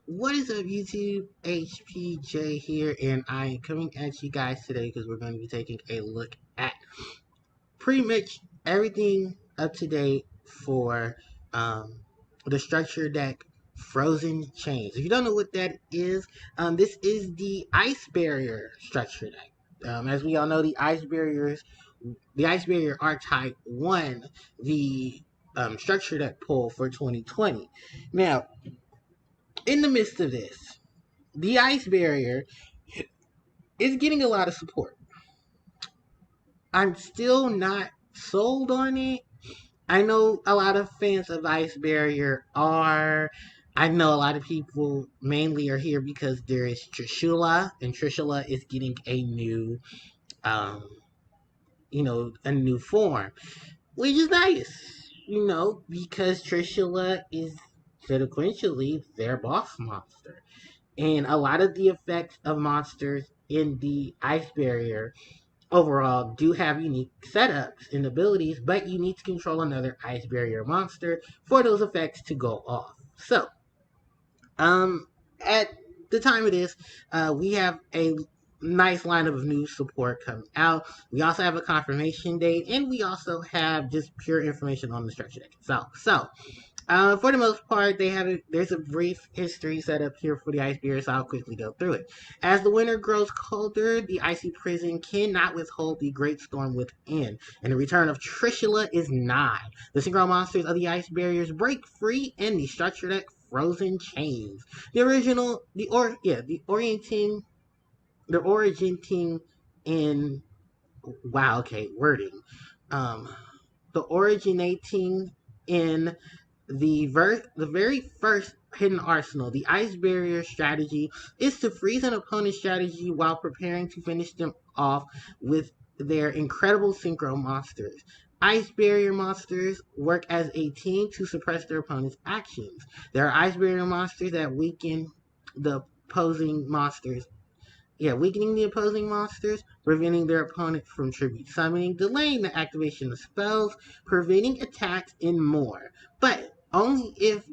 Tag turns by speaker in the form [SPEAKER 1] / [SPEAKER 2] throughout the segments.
[SPEAKER 1] What is up, YouTube? HPJ here, and I am coming at you guys today because we're going to be taking a look at pretty much everything up to date for um, the structure deck Frozen Chains. If you don't know what that is, this is the Ice Barrier structure deck. As we all know, the Ice Barrier archetype won the structure deck poll for 2020. Now, in the midst of this, the Ice Barrier is getting a lot of support. I'm still not sold on it. I know a lot of fans of Ice Barrier are. I know a lot of people mainly are here because there is Trishula, and Trishula is getting a new, um, a new form, which is nice, because Trishula is sequentially their boss monster. And a lot of the effects of monsters in the Ice Barrier overall do have unique setups and abilities, but you need to control another Ice Barrier monster for those effects to go off. So, at the time of this, we have a nice lineup of new support coming out. We also have a confirmation date, and we also have just pure information on the structure deck itself. So, for the most part, there's a brief history set up here for the Ice Bear, so I'll quickly go through it. As the winter grows colder, the icy prison cannot withhold the great storm within, and the return of Trishula is nigh. The synchro monsters of the Ice Barriers break free in the structure deck Frozen Chains. The originating in, wow, okay, wording. Um, the originating in the very first hidden arsenal, the Ice Barrier strategy, is to freeze an opponent's strategy while preparing to finish them off with their incredible synchro monsters. Ice Barrier monsters work as a team to suppress their opponent's actions. There are Ice Barrier monsters that weaken the opposing monsters weakening the opposing monsters, preventing their opponent from tribute summoning, delaying the activation of spells, preventing attacks, and more. But only if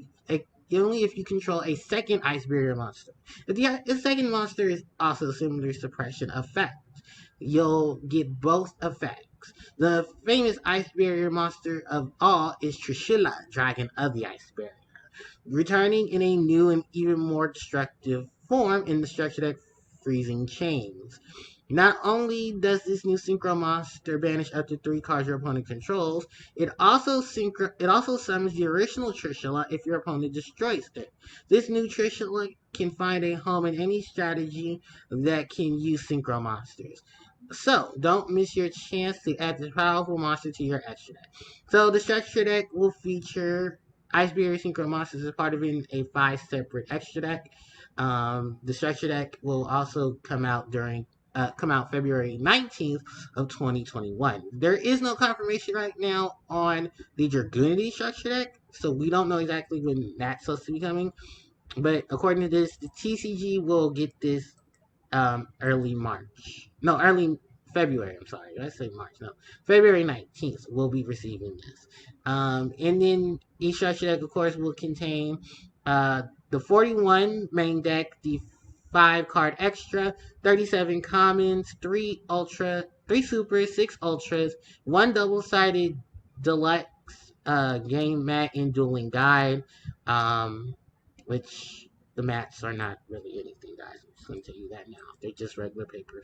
[SPEAKER 1] you control a second Ice Barrier monster. If the second monster is also similar suppression effect, you'll get both effects. The famous Ice Barrier monster of all is Trishula, Dragon of the Ice Barrier, returning in a new and even more destructive form in the structure deck Freezing Chains. Not only does this new synchro monster banish up to 3 cards your opponent controls, it also summons the original Trishula if your opponent destroys it. This new Trishula can find a home in any strategy that can use synchro monsters. So, don't miss your chance to add this powerful monster to your extra deck. So, the structure deck will feature Ice Barrier Synchro Monsters as part of a 5 separate extra deck. The structure deck will also come out February 19th of 2021. There is no confirmation right now on the Dragoonity structure deck, so we don't know exactly when that's supposed to be coming. But according to this, the TCG will get this early February. I'm sorry, did I say March? No, February 19th. We'll be receiving this. And then each structure deck, of course, will contain the 41 main deck, the 5 card extra, 37 commons, 3 ultra, 3 supers, 6 ultras, 1 double sided deluxe game mat and dueling guide, which the mats are not really anything, guys. I'm just going to tell you that now. They're just regular paper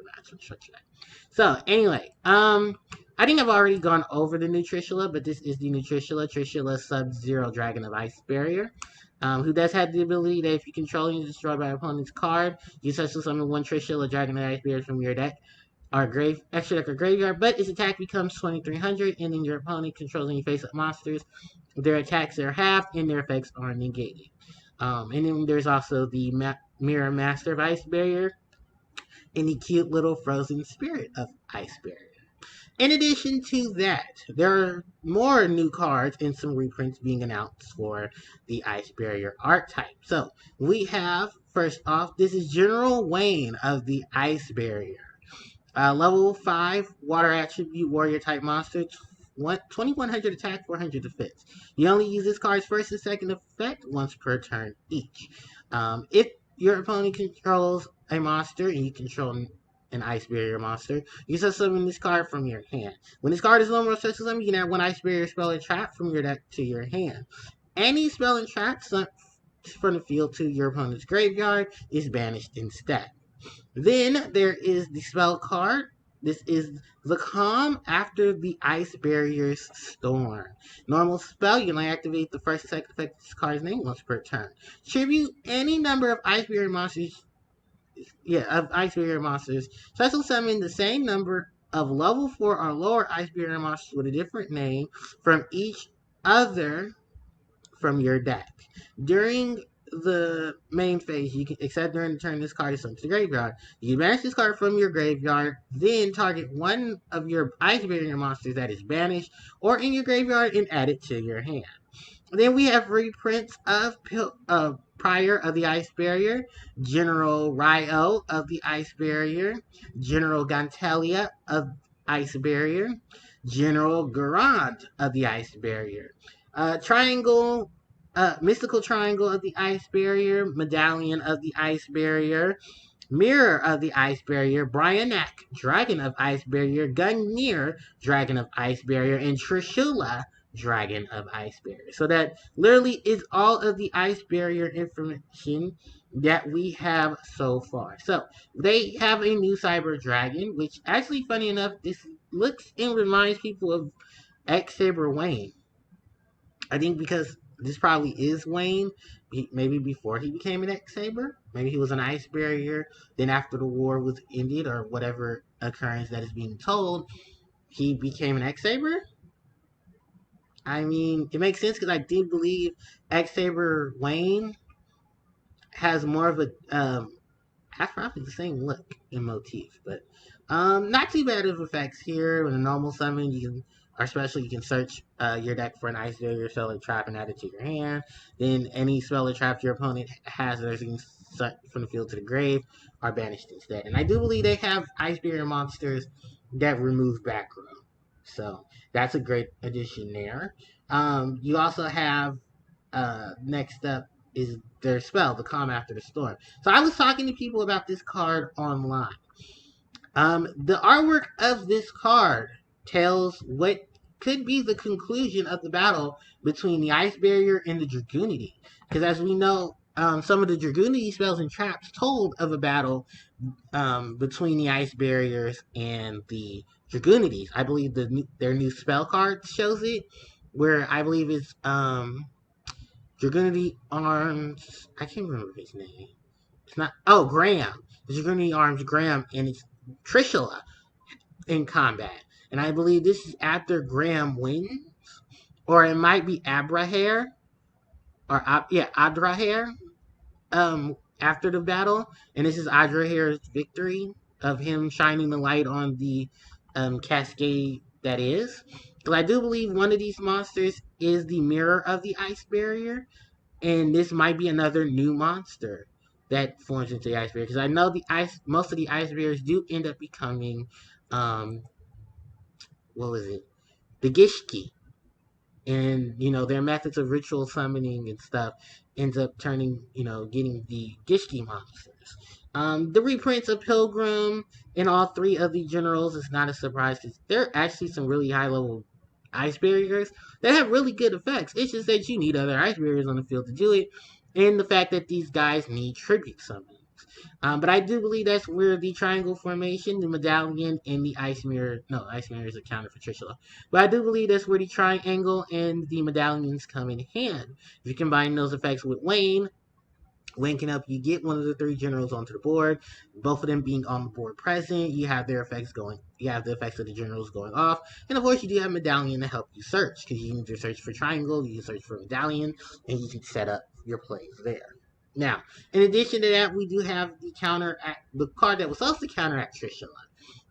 [SPEAKER 1] mats from structure deck. So anyway, I think I've already gone over the new Trishula, but this is the new Trishula Sub-Zero Dragon of Ice Barrier, who does have the ability that if you control and destroy by opponent's card, you special summon 1 Trishula Dragon of Ice Barrier from your deck, extra deck or graveyard, but its attack becomes 2300, and then your opponent controls any face-up monsters. Their attacks are halved, and their effects are negated. And then there's also the Mirror Master of Ice Barrier, and the cute little Frozen Spirit of Ice Barrier. In addition to that, there are more new cards and some reprints being announced for the Ice Barrier archetype. So, we have, first off, this is General Wayne of the Ice Barrier. Level 5 Water Attribute Warrior type monster, 2100 attack, 400 defense. You only use this card's first and second effect once per turn each. If your opponent controls a monster and you control an Ice Barrier monster, you can summon this card from your hand. When this card is no more special summon, you can add one Ice Barrier spell or trap from your deck to your hand. Any spell and trap from the field to your opponent's graveyard is banished instead. Then there is the spell card. This is the Calm after the Ice Barrier's Storm. Normal spell, you can only activate the first and second effect of this card's name once per turn. Tribute any number of Ice Barrier monsters. Of Ice Barrier monsters. Special summon the same number of level 4 or lower Ice Barrier monsters with a different name from each other from your deck. During the main phase, you can, except during the turn this card is sent to the graveyard, you can banish this card from your graveyard, then target one of your Ice Barrier monsters that is banished or in your graveyard and add it to your hand. Then we have reprints of Prior of the Ice Barrier, General Ryo of the Ice Barrier, General Gantelia of Ice Barrier, General Garand of the Ice Barrier, Triangle, Mystical Triangle of the Ice Barrier, Medallion of the Ice Barrier, Mirror of the Ice Barrier, Bryanak, Dragon of Ice Barrier, Gungnir, Dragon of Ice Barrier, and Trishula, Dragon of Ice Barrier. So that literally is all of the Ice Barrier information that we have so far. So they have a new Cyber Dragon, which actually, funny enough, this looks and reminds people of X-Saber Wayne. I think because this probably is Wayne, maybe before he became an X-Saber. Maybe he was an Ice Barrier, then after the war was ended, or whatever occurrence that is being told, he became an X-Saber. I mean, it makes sense because I do believe X-Saber Wayne has more of a has probably the same look and motif, but not too bad of effects here. With a normal summon, you can, or special, you can search your deck for an Ice Barrier spell or trap and add it to your hand. Then any spell or trap your opponent has that you can search from the field to the grave are banished instead. And I do believe they have Ice Barrier monsters that remove back row, so that's a great addition there. You also have next up is their spell, the Calm After the Storm. So I was talking to people about this card online. The artwork of this card tells what could be the conclusion of the battle between the Ice Barrier and the Dragoonity. Because as we know, some of the Dragoonity spells and traps told of a battle between the Ice Barriers and the Dragoonities. I believe their new spell card shows it, where I believe it's Dragoonity Arms. I can't remember his name. It's not. Oh, Graham. The Dragoonity Arms Graham, and it's Trishula in combat. And I believe this is after Graham wins, or it might be Abrahair, or Adrahair. After the battle, and this is Adrahair's victory of him shining the light on the cascade that is. Because I do believe one of these monsters is the Mirror of the Ice Barrier, and this might be another new monster that forms into the Ice Barrier. Because I know most of the Ice Barriers do end up becoming, what was it? The Gishki. And, their methods of ritual summoning and stuff ends up turning, getting the Gishki monsters. The reprints of Pilgrim in all three of the generals is not a surprise because there are actually some really high level Ice Barriers that have really good effects. It's just that you need other Ice Barriers on the field to do it, and the fact that these guys need tribute summons. But I do believe that's where the triangle formation, the medallion, and the Ice Mirror, no, Ice Mirror is accounted for Trishula. But I do believe that's where the triangle and the medallions come in hand. If you combine those effects with Wayne can help you get one of the three generals onto the board. Both of them being on the board present, you have their effects going. You have the effects of the generals going off, and of course you do have medallion to help you search because you can either search for triangle, you can search for medallion, and you can set up your plays there. Now, in addition to that, we do have the card that was supposed to counteract Trishula,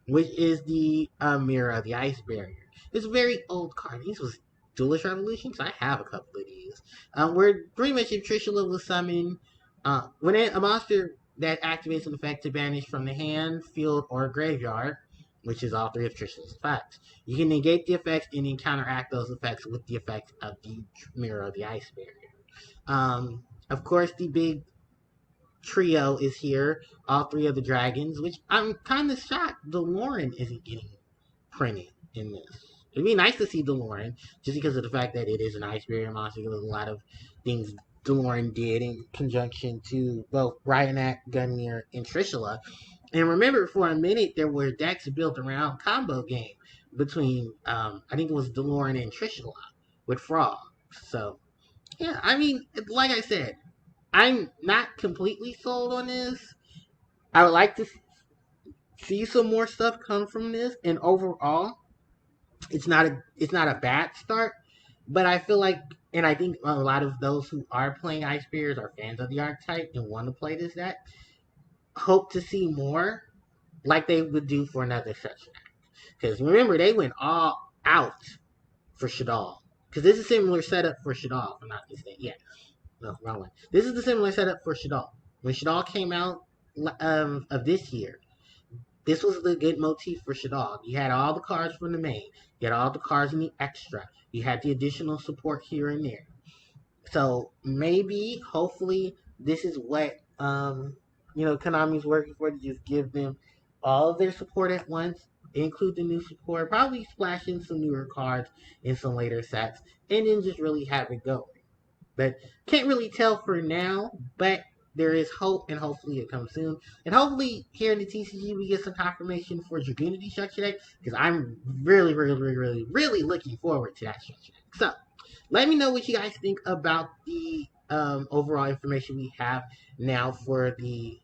[SPEAKER 1] which is the Mirror of the Ice Barrier. It's a very old card. This was Duelist Revolution, because I have a couple of these. Where pretty much if Trishula was summoned, when a monster that activates an effect to banish from the hand, field, or graveyard which is all three of Trish's effects. You can negate the effects and then counteract those effects with the effects of the Mirror of the Ice Barrier. Of course, the big trio is here, all three of the dragons, which I'm kind of shocked DeLorean isn't getting printed in this. It'd be nice to see DeLorean, just because of the fact that it is an Ice Barrier monster. There's a lot of things DeLorean did in conjunction to both Bryonak, Gungnir, and Trishula. And remember, for a minute, there were decks built around combo game between, I think it was DeLorean and Trishula with Frog. So, yeah, I mean, like I said, I'm not completely sold on this. I would like to see some more stuff come from this, and overall, it's not a bad start. But I feel like, and I think a lot of those who are playing Ice Bears are fans of the archetype and want to play this deck. Hope to see more, like they would do for another section. Because remember, they went all out for Shadal. Because this is a similar setup for Shadal, if I'm not mistaken. Yeah, no, wrong one. This is the similar setup for Shadal. When Shadal came out of this year, this was the good motif for Shadal. You had all the cards from the main. You had all the cards in the extra. You had the additional support here and there. So maybe, hopefully, this is what Konami's working for, to just give them all of their support at once, include the new support, probably splash in some newer cards in some later sets, and then just really have it going. But can't really tell for now, but there is hope, and hopefully it comes soon. And hopefully here in the TCG we get some confirmation for Dragoonity structure deck, because I'm really, really, really, really, really looking forward to that structure deck. So, let me know what you guys think about the overall information we have now for the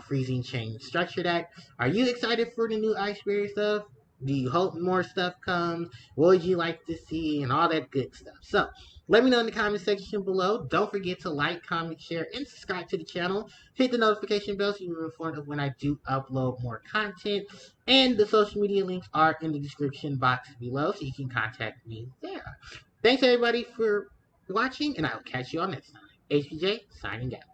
[SPEAKER 1] Freezing Chain structure deck. Are you excited for the new Ice Berry stuff? Do you hope more stuff comes? What would you like to see? And all that good stuff. So, let me know in the comment section below. Don't forget to like, comment, share, and subscribe to the channel. Hit the notification bell so you're informed of when I do upload more content. And the social media links are in the description box below, so you can contact me there. Thanks everybody for watching, and I will catch you all next time. HPJ signing out.